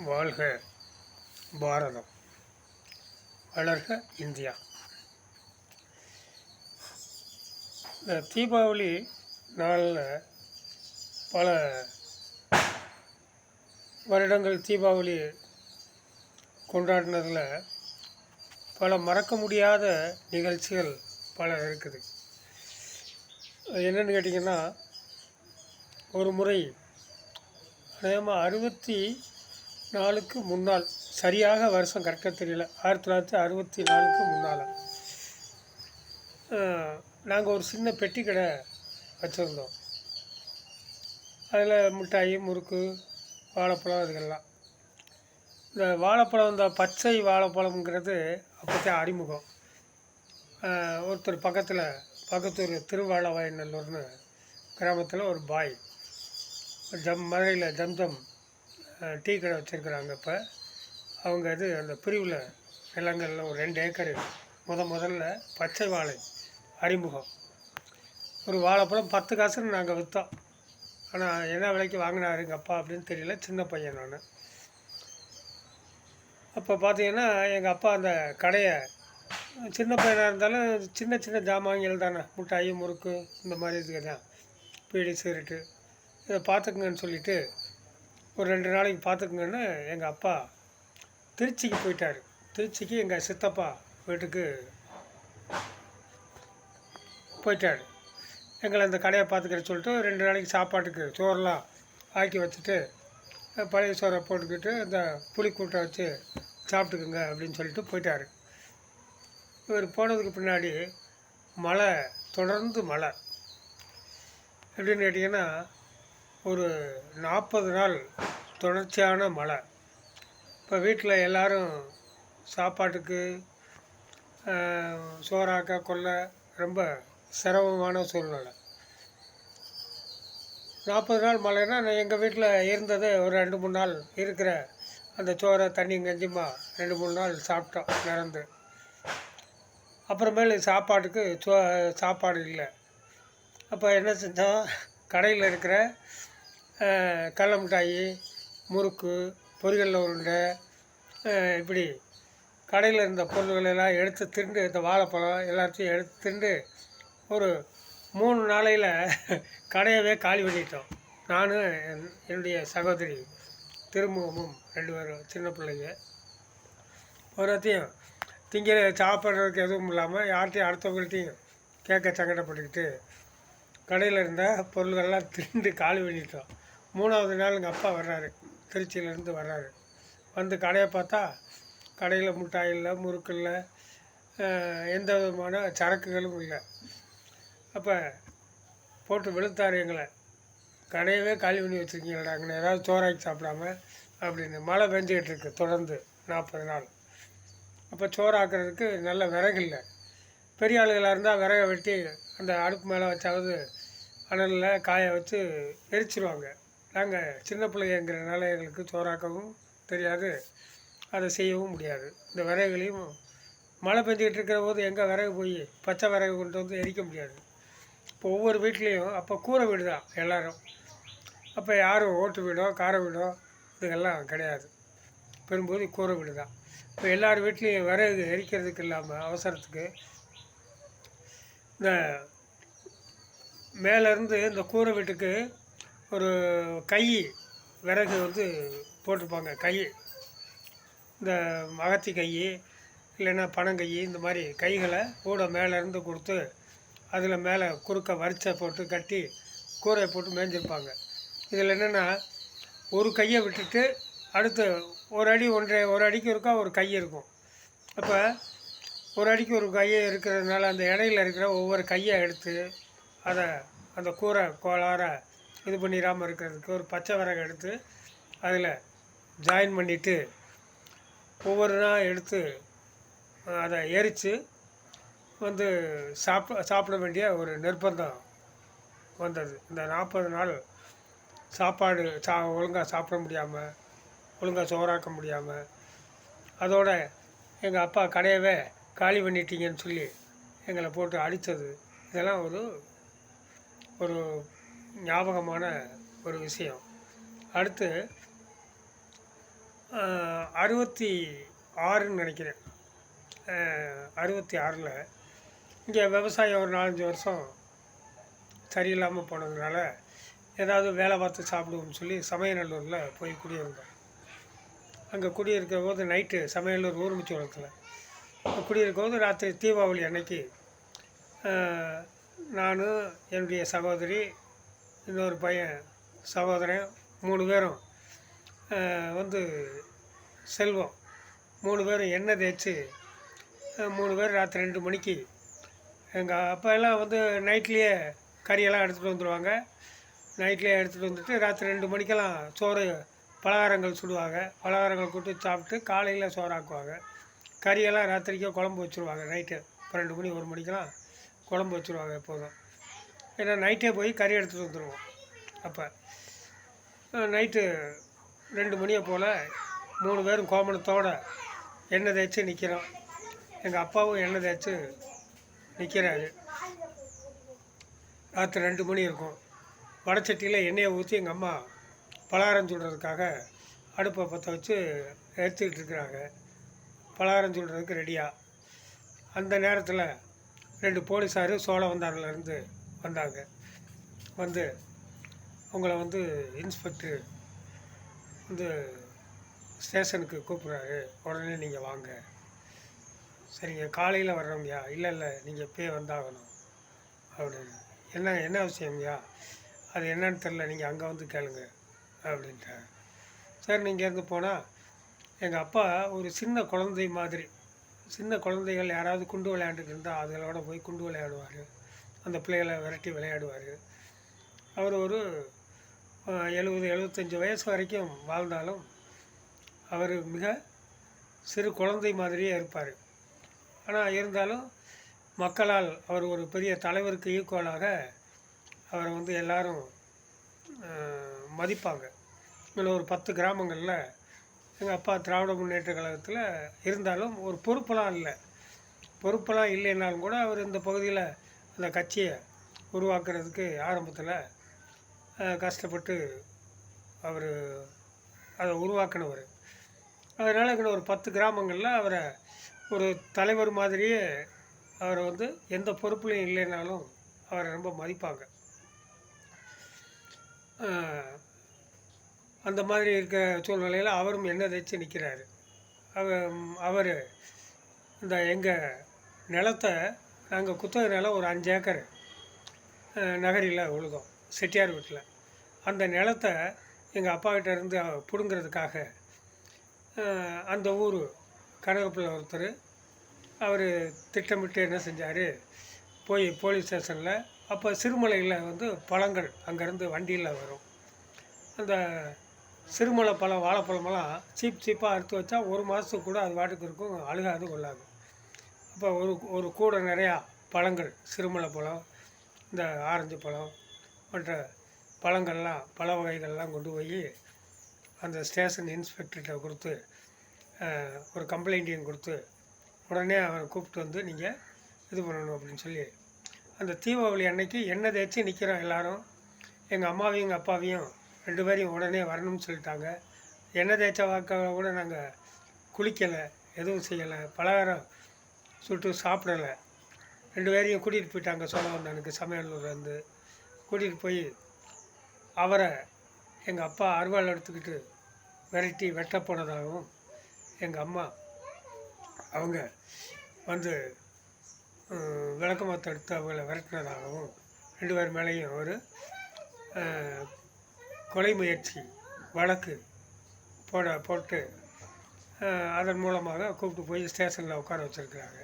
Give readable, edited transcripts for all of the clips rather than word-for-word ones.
வாழ்க பாரதம், வளர்க இந்தியா. இந்த தீபாவளி நாளில் பல வருடங்கள் தீபாவளி கொண்டாடினதில் பல மறக்க முடியாத நிகழ்ச்சிகள் பல இருக்குது. என்னென்னு கேட்டிங்கன்னா, ஒரு முறை அநேகமாக 64க்கு முன்னால், சரியாக வருஷம் கரெக்டாக தெரியல, 1964க்கு முன்னால் நாங்கள் ஒரு சின்ன பெட்டி கடை வச்சுருந்தோம். அதில் மிட்டாய், முறுக்கு, வாழைப்பழம் இதுகள்லாம். இந்த வாழைப்பழம், இந்த பச்சை வாழைப்பழம்ங்கிறது அப்போதான் அறிமுகம். ஒருத்தர் பக்கத்தூர் திருவாளவாயநல்லூர்னு கிராமத்தில் ஒரு பாய் மதுரையில் ஜம்ஜம் டீ கடை வச்சுருக்குறாங்க. இப்போ அவங்க அந்த பிரிவில் நிலங்களில் ஒரு 2 ஏக்கர் முதல்ல பச்சை வாழை அறிமுகம். ஒரு வாழைப்பழம் 10 காசுன்னு நாங்கள் விற்றோம். ஆனால் என்ன விலைக்கு வாங்கினாரு எங்கள் அப்பா அப்படின்னு தெரியல, சின்ன பையன் நான். அப்போ பார்த்தீங்கன்னா எங்கள் அப்பா அந்த கடையை, சின்ன பையனாக இருந்தாலும் சின்ன சின்ன ஜாமான்கள் தானே, மிட்டாய், முறுக்கு, இந்த மாதிரி இதுக்கு தான், பீடி, சிகரெட்டு, இதை பார்த்துக்குங்கன்னு சொல்லிவிட்டு ஒரு 2 நாளைக்கு பார்த்துக்குங்கன்னு எங்கள் அப்பா திருச்சிக்கு போயிட்டார். திருச்சிக்கு எங்கள் சித்தப்பா வீட்டுக்கு போயிட்டார். எங்களை அந்த கடையை பார்த்துக்கிற சொல்லிட்டு 2 நாளைக்கு சாப்பாட்டுக்கு சோறெலாம் ஆக்கி வச்சுட்டு, பழைய சோறை போட்டுக்கிட்டு இந்த புளி கூட்டை வச்சு சாப்பிட்டுக்குங்க அப்படின்னு சொல்லிட்டு போயிட்டார். இவர் போனதுக்கு பின்னாடி மழை, தொடர்ந்து மழை. எப்படின்னு கேட்டிங்கன்னா, ஒரு 40 நாள் தொடர்ச்சியான மழை. இப்போ வீட்டில் எல்லோரும் சாப்பாட்டுக்கு சோறாக்க கொள்ள ரொம்ப சிரமமான சூழ்நிலை. 40 நாள் மழைன்னா எங்கள் வீட்டில் இருந்தது ஒரு 2-3 நாள் இருக்கிற அந்த சோறை தண்ணி கஞ்சிமா 2-3 நாள் சாப்பிட்டோம் நிறந்து. அப்புறமேலு சாப்பாட்டுக்கு சாப்பாடு இல்லை. அப்போ என்ன செஞ்சோம், கடையில் இருக்கிற கடல மிட்டாய், முறுக்கு, பொரிகடலை உருண்டை, இப்படி கடையில் இருந்த பொருள்களெல்லாம் எடுத்து திண்டு, இந்த வாழைப்பழம் எல்லாத்தையும் எடுத்து திண்டு ஒரு 3 நாளையில் கடையவே காலி பண்ணிட்டோம். நானும் என்னுடைய சகோதரி திருமுகமும் 2 பேரும் சின்ன பிள்ளைங்க. ஒருத்தையும் சாப்பிட்றதுக்கு எதுவும் இல்லாமல் யார்கிட்டையும் அடுத்தவங்கள்ட்டையும் கேட்க சங்கடப்பட்டுக்கிட்டு கடையில் இருந்த பொருள்கள்லாம் திண்டு காலி பண்ணிட்டோம். 3ஆவது நாள் எங்கள் அப்பா வர்றாரு, திருச்சியிலேருந்து வர்றாரு. வந்து கடையை பார்த்தா கடையில் மிட்டாய் இல்லை, முறுக்கு இல்லை, எந்த விதமான சரக்குகளும் இல்லை. அப்போ போட்டு வெளுத்தார் எங்களை, கடையவே காலி பண்ணி வச்சுருக்கீங்களா, அங்கே ஏதாவது சோறாக்கி சாப்பிடாம அப்படின்னு. மழை பெஞ்சிக்கிட்டு இருக்கு தொடர்ந்து 40 நாள். அப்போ சோறாக்குறதுக்கு நல்ல விறகு இல்லை. பெரிய ஆளுகளாக இருந்தால் விறகை வெட்டி அந்த அடுப்பு மேலே வச்சாவது அனலில் காய வச்சு எரிச்சிருவாங்க. நாங்கள் சின்ன பிள்ளைங்கிறனால எங்களுக்கு சோறாக்கவும் தெரியாது, அதை செய்யவும் முடியாது. இந்த விறகுகளையும் மழை பெஞ்சிக்கிட்டு இருக்கிற போது எங்கே விறகு போய் பச்சை விறகு கொண்டு வந்து எரிக்க முடியாது. இப்போ ஒவ்வொரு வீட்லேயும் அப்போ கூரை வீடு தான் எல்லோரும். அப்போ யாரும் ஓட்டு வீடோ காரை வீடோ இதுகெல்லாம் கிடையாது, பெரும்போது கூரை வீடு தான். இப்போ எல்லார் வீட்லேயும் விறகு எரிக்கிறதுக்கு இல்லாமல் அவசரத்துக்கு இந்த மேலேருந்து இந்த கூரை வீட்டுக்கு ஒரு கை விறகு போட்டிருப்பாங்க. கை, இந்த மகத்தி கை இல்லைன்னா பனங்கை, இந்த மாதிரி கைகளை கூட மேலேருந்து கொடுத்து அதில் மேலே குறுக்க வரிச்சை போட்டு கட்டி கூரையை போட்டு மேய்ஞ்சிருப்பாங்க. இதில் என்னென்னா, ஒரு கையை விட்டுட்டு அடுத்து 1 அடி 1.5 அடிக்கு இருக்கா ஒரு கை இருக்கும். அப்போ 1 அடிக்கு ஒரு கையை இருக்கிறதுனால அந்த இடையில இருக்கிற ஒவ்வொரு கையை எடுத்து அதை அந்த கூரை கோளார இது பண்ணிடாமல் இருக்கிறதுக்கு ஒரு பச்சை விறகு எடுத்து அதில் ஜாயின் பண்ணிவிட்டு ஒவ்வொரு நாள் எடுத்து அதை எரித்து சாப்பிட வேண்டிய ஒரு நிர்பந்தம் வந்தது. இந்த 40 நாள் சாப்பாடு ஒழுங்காக சாப்பிட முடியாமல், ஒழுங்காக சோறாக்க முடியாமல், அதோட எங்கள் அப்பா கடையவே காலி பண்ணிட்டீங்கன்னு சொல்லி எங்களை போட்டு அடித்தது, இதெல்லாம் ஒரு ஞாபகமான ஒரு விஷயம். அடுத்து 66ன்னு நினைக்கிறேன். 66ல் இங்கே விவசாயம் ஒரு 4-5 வருஷம் சரியில்லாமல் போனதுனால ஏதாவது வேலை பார்த்து சாப்பிடுவோம்னு சொல்லி சமயநல்லூரில் போய் குடியிருந்தோம். அங்கே குடியிருக்கிற போது நைட்டு சமயநல்லூர் ஊர்மிச்சோளத்தில் குடியிருக்கும் போது ராத்திரி தீபாவளி அன்னைக்கு நான், என்னுடைய சகோதரி, இன்னொரு பையன் சகோதரன் 3 பேரும் வந்து செல்வம் 3 பேரும் எண்ணெய் தேய்ச்சி 3 பேர் ராத்திரி 2 மணிக்கு எங்கள் அப்பா எல்லாம் வந்து நைட்லேயே கறியெல்லாம் எடுத்துகிட்டு வந்துடுவாங்க. நைட்லேயே எடுத்துகிட்டு வந்துட்டு ராத்திரி 2 மணிக்கெல்லாம் சோறு பலகாரங்கள் சுடுவாங்க. பலகாரங்கள் கூட்டி சாப்பிட்டு காலையில் சோறாக்குவாங்க. கறியெல்லாம் ராத்திரிக்கே குழம்பு வச்சுருவாங்க. நைட்டு 12 மணி 1 மணிக்கெல்லாம் குழம்பு வச்சுருவாங்க எப்போதும். ஏன்னா நைட்டே போய் கறி எடுத்துகிட்டு வந்துடுவோம். அப்போ நைட்டு 2 மணியை போல் 3 பேரும் கோமணத்தோடு எண்ணெய் தேய்ச்சி நிற்கிறோம். எங்கள் அப்பாவும் எண்ணெய் தேய்ச்சி நிற்கிறாரு. ராத்திரி 2 மணி இருக்கும். வடச்சட்டியில் எண்ணெயை ஊற்றி எங்கள் அம்மா பலகாரம் சுடுறதுக்காக அடுப்பை பற்ற வச்சு எடுத்துக்கிட்டு இருக்கிறாங்க. பலகாரம் சுடுறதுக்கு ரெடியாக. அந்த நேரத்தில் 2 போலீஸார் சோழவந்தாரிலேருந்து வந்தாங்க. வந்து உங்களை வந்து இன்ஸ்பெக்டர் வந்து ஸ்டேஷனுக்கு கூப்பிட்றாரு, உடனே நீங்கள் வாங்க. சரிங்க, காலையில் வர்றோங்கய்யா. இல்லை நீங்கள் இப்போயே வந்தாகணும் அப்படின்னு. என்ன விஷயங்கய்யா? அது என்னன்னு தெரில, நீங்கள் அங்கே வந்து கேளுங்க அப்படின்ட்டார். சரி, நீங்கள் இருந்து போனால் எங்கள் அப்பா ஒரு சின்ன குழந்தை மாதிரி, சின்ன குழந்தைகள் யாராவது குண்டு விளையாண்டுட்டு இருந்தால் அதுகளோட போய் குண்டு விளையாடுவார். அந்த பிள்ளைகளை விரட்டி விளையாடுவார். அவர் ஒரு 70-75 வயசு வரைக்கும் வாழ்ந்தாலும் அவர் மிக சிறு குழந்தை மாதிரியே இருப்பார். ஆனால் இருந்தாலும் மக்களால் அவர் ஒரு பெரிய தலைவருக்கு ஈக்குவலாக அவரை வந்து எல்லாரும் மதிப்பாங்க. இதில் ஒரு 10 கிராமங்களில் எங்கள் அப்பா திராவிட முன்னேற்ற கழகத்தில் இருந்தாலும் ஒரு பொறுப்பெல்லாம் இல்லைன்னாலும் கூட அவர் இந்த பகுதியில் அந்த கட்சியை உருவாக்குறதுக்கு ஆரம்பத்தில் கஷ்டப்பட்டு அவர் அதை உருவாக்கினவர். அதனால் இங்கே ஒரு 10 கிராமங்களில் அவரை ஒரு தலைவர் மாதிரியே அவரை வந்து எந்த பொறுப்புலையும் இல்லைனாலும் அவரை ரொம்ப மதிப்பாங்க. அந்த மாதிரி இருக்க சூழ்நிலையில் அவரும் எண்ணெய் தேய்ச்சி நிற்கிறாரு. அவர் இந்த எங்கள் நிலத்தை நாங்கள் குத்தகை நிலம் ஒரு 5 ஏக்கர் நகரில் உழுதோம், செட்டியார் வீட்டில். அந்த நிலத்தை எங்கள் அப்பாக்கிட்ட இருந்து பிடுங்கிறதுக்காக அந்த ஊர் கனகப்பிள்ளை ஒருத்தர் அவர் திட்டமிட்டு என்ன செஞ்சார், போய் போலீஸ் ஸ்டேஷனில், அப்போ சிறுமலையில் வந்து பழங்கள் அங்கேருந்து வண்டியில் வரும். அந்த சிறுமலை பழம் வாழைப்பழமெல்லாம் சீப்பாக அறுத்து வச்சா 1 மாதத்துக்கு கூட அது வாட்டுக்கு இருக்கும், அழுகாது கொள்ளாது. அப்போ ஒரு கூடை நிறையா பழங்கள், சிறுமலை பழம், இந்த ஆரஞ்சு பழம், மற்ற பழங்கள்லாம், பழ வகைகள்லாம் கொண்டு போய் அந்த ஸ்டேஷன் இன்ஸ்பெக்டர்கிட்ட கொடுத்து ஒரு கம்ப்ளைண்ட்டையும் கொடுத்து உடனே அவரை கூப்பிட்டு வந்து நீங்கள் இது பண்ணணும் அப்படின்னு சொல்லி அந்த தீபாவளி அன்னைக்கு எண்ணெய் தேய்ச்சி நிற்கிறோம் எல்லோரும். எங்கள் அம்மாவையும் எங்கள் அப்பாவையும் 2 பேரையும் உடனே வரணும்னு சொல்லிட்டாங்க. எண்ணெய் தேய்ச்ச வாக்காக கூட நாங்கள் குளிக்கலை, எதுவும் செய்யலை, பலகாரம் சுட்டு சாப்பிடலை. 2 பேரையும் கூட்டிகிட்டு போயிட்டாங்க சோழவந்தானுக்கு. சமையலூர்லேருந்து கூட்டிகிட்டு போய் அவரை எங்கள் அப்பா அருவாள் எடுத்துக்கிட்டு விரட்டி வெட்ட போனதாகவும், எங்கள் அம்மா அவங்க வந்து விளக்கமாத்த எடுத்து அவங்கள விரட்டினதாகவும் 2 பேர் மேலேயும் ஒரு கொலை முயற்சி வழக்கு போட்டு அதன் மூலமாக கூப்பிட்டு போய் ஸ்டேஷனில் உட்கார வச்சுருக்குறாங்க.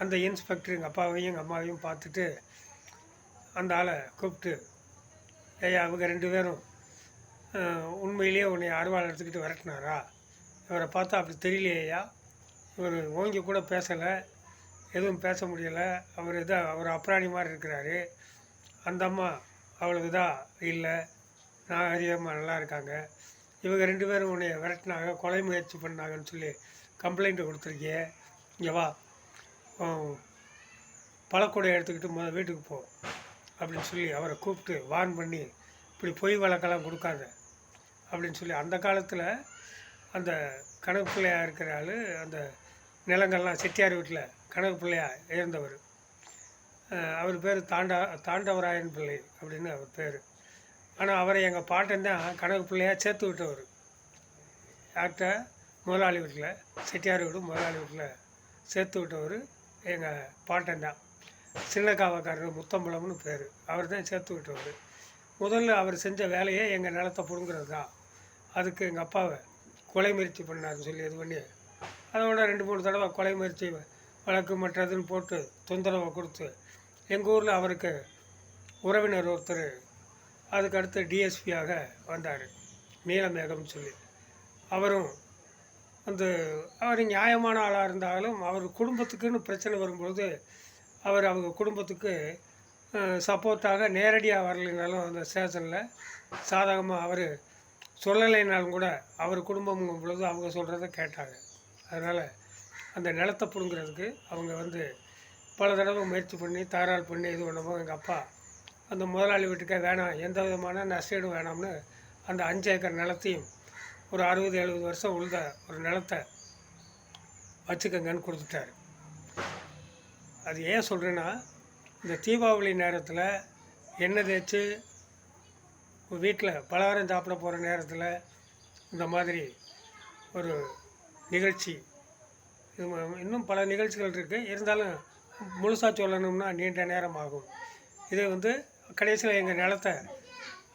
அந்த இன்ஸ்பெக்டர் எங்கள் அப்பாவையும் எங்கள் அம்மாவையும் பார்த்துட்டு அந்த ஆளை கூப்பிட்டு, ஐயா அவங்க 2 பேரும் உண்மையிலேயே உன்னை அருவாள் எடுத்துக்கிட்டு விரட்டினாரா? இவரை பார்த்தா அப்படி தெரியலையா? இவர் ஓங்கி கூட பேசலை, எதுவும் பேச முடியலை, அவர் அப்ராணி மாதிரி இருக்கிறாரு. அந்த அம்மா அவ்வளோ இதாக இல்லை, நாகரிகமாக நல்லா இருக்காங்க. இவங்க 2 பேரும் உன்னை விரட்டினாங்க, கொலை முயற்சி பண்ணாங்கன்னு சொல்லி கம்ப்ளைண்ட்டு கொடுத்துருக்கியே, இங்கே வா, பழக்கூடையை எடுத்துக்கிட்டு வீட்டுக்கு போ அப்படின்னு சொல்லி அவரை கூப்பிட்டு வார்ன் பண்ணி, இப்படி பொய் வழக்கெல்லாம் கொடுக்காத அப்படின்னு சொல்லி. அந்த காலத்தில் அந்த கணக்கு பிள்ளையா இருக்கிற ஆள் அந்த நிலங்கள்லாம் செட்டியார் வீட்டில் கணக்கு பிள்ளையா இருந்தவர். அவர் பேர் தாண்டவராயன் பிள்ளை அப்படின்னு அவர் பேர். ஆனால் அவரை எங்கள் பாட்டன் தான் கணக்கு பிள்ளையாக சேர்த்து விட்டவர். யார்கிட்ட? முதலாளி வீட்டில், செட்டியார் வீடு முதலாளி வீட்டில் சேர்த்து விட்டவர் எங்கள் பாட்டன் தான். சின்ன காவக்காரர் முத்தம்பலம்னு பேர். அவர் தான் சேர்த்து விட்டவர். முதல்ல அவர் செஞ்ச வேலையே எங்கள் நிலத்தை பிடுங்கிறது தான். அதுக்கு எங்கள் அப்பாவை கொலை முயற்சி பண்ணாருன்னு சொல்லி இது பண்ணி அதோட 2-3 தடவை கொலை முயற்சி வழக்கு மற்றதுன்னு போட்டு தொந்தரவை கொடுத்து எங்கள் ஊரில் அவருக்கு உறவினர் ஒருத்தர் அதுக்கு அடுத்து டிஎஸ்பியாக வந்தார், நீலமேகம்னு சொல்லி. அவரும் அவர் நியாயமான ஆளாக இருந்தாலும் அவர் குடும்பத்துக்குன்னு பிரச்சனை வரும்பொழுது அவங்க குடும்பத்துக்கு சப்போர்ட்டாக நேரடியாக வரலைனாலும் அந்த ஸ்டேஷனில் சாதகமாக அவர் சொல்லலைனாலும் கூட அவர் குடும்பம் பொழுது அவங்க சொல்கிறத கேட்டாங்க. அதனால் அந்த நிலத்தை பிடுங்கிறதுக்கு அவங்க பல தடவை முயற்சி பண்ணி தகராறு பண்ணி இது பண்ணும்போது எங்கள் அப்பா அந்த முதலாளி வீட்டுக்கே வேணாம், எந்த விதமான நஷ்டீடும் வேணாம்னு அந்த 5 ஏக்கர் நிலத்தையும் ஒரு 60-70 வருஷம் உழுத ஒரு நிலத்தை வச்சுக்கங்கன்னு கொடுத்துட்டாரு. அது ஏன் சொல்கிறேன்னா, இந்த தீபாவளி நேரத்தில் எண்ணெய் தேய்ச்சி வீட்டில் பலகாரம் சாப்பிட போகிற நேரத்தில் இந்த மாதிரி ஒரு நிகழ்ச்சி, இது இன்னும் பல நிகழ்ச்சிகள் இருக்குது. இருந்தாலும் முழுசாக சொல்லணும்னா நீண்ட நேரம் ஆகும். இது கடைசியில் எங்கள் நிலத்தை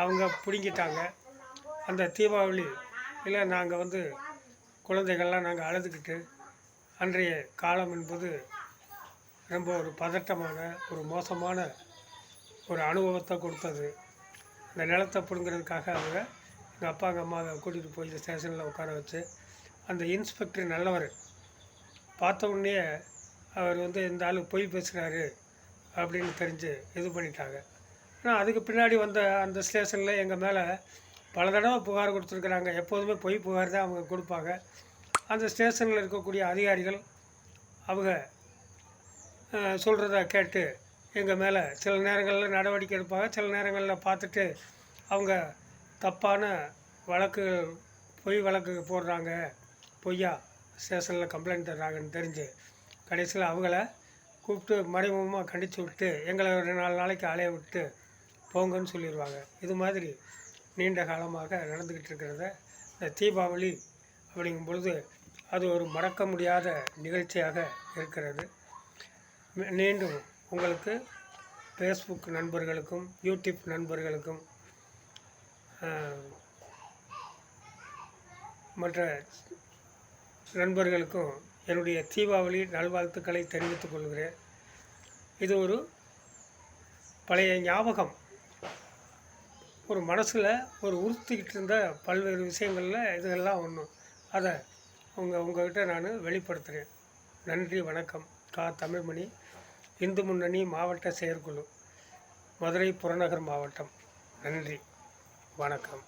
அவங்க பிடுங்கிட்டாங்க. அந்த தீபாவளி இல்லை நாங்கள் குழந்தைகள்லாம் நாங்கள் அழுதுகிட்டு, அன்றைய காலம் என்பது ரொம்ப ஒரு பதட்டமான ஒரு மோசமான ஒரு அனுபவத்தை கொடுத்தது. அந்த நிலத்தை பிடுங்கிறதுக்காக எங்கள் அப்பா எங்கள் அம்மாவை கூட்டிகிட்டு போய் ஸ்டேஷனில் உட்கார வச்சு அந்த இன்ஸ்பெக்டர் நல்லவர். பார்த்த உடனே அவர் இந்த ஆள் பொய் பேசுகிறாரு அப்படின்னு தெரிஞ்சு இது பண்ணிட்டாங்க. ஆனால் அதுக்கு பின்னாடி அந்த ஸ்டேஷனில் எங்கள் மேலே பல தடவை புகார் கொடுத்துருக்குறாங்க. எப்போதுமே பொய் புகார் தான் அவங்க கொடுப்பாங்க. அந்த ஸ்டேஷனில் இருக்கக்கூடிய அதிகாரிகள் அவங்க சொல்கிறத கேட்டு எங்கள் மேலே சில நேரங்களில் நடவடிக்கை எடுப்பாங்க. சில நேரங்களில் பார்த்துட்டு அவங்க தப்பான வழக்குகள், பொய் வழக்கு போடுறாங்க, பொய்யா ஸ்டேஷனில் கம்ப்ளைண்ட் தர்றாங்கன்னு தெரிஞ்சு கடைசியில் அவங்கள கூப்பிட்டு மறைமுகமாக கண்டித்து விட்டு எங்களை ஒரு 4 நாளைக்கு அலைய விட்டு போங்கன்னு சொல்லிடுவாங்க. இது மாதிரி நீண்ட காலமாக நடந்துக்கிட்டு இருக்கிறத இந்த தீபாவளி அப்படிங்கும் பொழுது அது ஒரு மறக்க முடியாத நிகழ்ச்சியாக இருக்கிறது. மீண்டும் உங்களுக்கு ஃபேஸ்புக் நண்பர்களுக்கும் யூடியூப் நண்பர்களுக்கும் மற்ற நண்பர்களுக்கும் என்னுடைய தீபாவளி நல்வாழ்த்துக்களை தெரிவித்துக் கொள்கிறேன். இது ஒரு பழைய ஞாபகம், ஒரு மனசில் ஒரு உறுத்திக்கிட்டு இருந்த பல்வேறு விஷயங்களில் இதெல்லாம் ஒன்று. அதை உங்கள்கிட்ட நான் வெளிப்படுத்துகிறேன். நன்றி, வணக்கம். தமிழ்மணி, இந்து முன்னணி மாவட்ட செயற்குழு, மதுரை புறநகர் மாவட்டம். நன்றி, வணக்கம்.